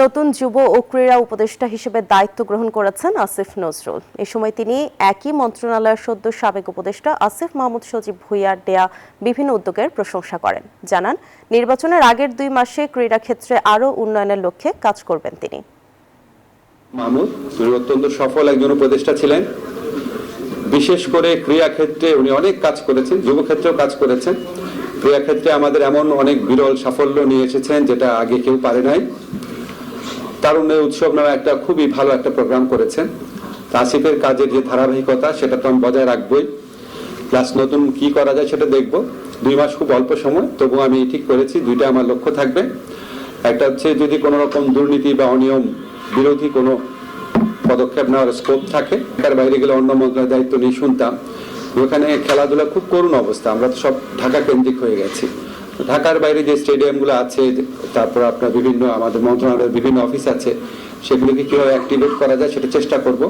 নতুন যুব ও ক্রীড়া উপদেষ্টা হিসেবে দায়িত্ব গ্রহণ করেছেন আসিফ নজরুল। এ সময় তিনি একই মন্ত্রণালয়ের সদ্য সাবেক উপদেষ্টা আসিফ মাহমুদ সজীব ভুঁইয়ার দেয়া বিভিন্ন উদ্যোগের প্রশংসা করেন। জানান, নির্বাচনের আগের 2 মাসে ক্রীড়া ক্ষেত্রে আরও উন্নয়নের লক্ষ্যে কাজ করবেন তিনি। মাহমুদ অত্যন্ত সফল একজন উপদেষ্টা ছিলেন। বিশেষ করে ক্রীড়া ক্ষেত্রে উনি অনেক কাজ করেছেন, যুব ক্ষেত্রেও কাজ করেছেন। ক্রীড়া ক্ষেত্রে আমাদের এমন অনেক বিরল সাফল্য নিয়ে এসেছেন যেটা আগে কেউ পারে নাই। তারুণ্যের উৎসব নামে একটা খুবই ভালো একটা প্রোগ্রাম করেছেন। আসিফের কাজের যে ধারাবাহিকতা সেটা তো আমি বজায় রাখবই, প্লাস নতুন কি করা যায় সেটা দেখব। 2 মাস খুব অল্প সময়, তবু আমি ঠিক করেছি 2টা আমার লক্ষ্য থাকবে। একটা হচ্ছে যদি কোনো রকম দুর্নীতি বা অনিয়ম বিরোধী কোনো পদক্ষেপ নেওয়ার স্কোপ থাকে, তার বাইরে গেলে অন্য মন্ত্রণালয়ের দায়িত্ব নিয়ে শুনতাম ওখানে খেলাধুলা খুব করুণ অবস্থা। আমরা তো সব ঢাকা কেন্দ্রিক হয়ে গেছি। ঢাকার বাইরে যে স্টেডিয়ামগুলো আছে, তারপর আপনার বিভিন্ন আমাদের মন্ত্রণালয়ের বিভিন্ন অফিস আছে, সেগুলোকে কিভাবে অ্যাক্টিভেট করা যায় সেটা চেষ্টা করব।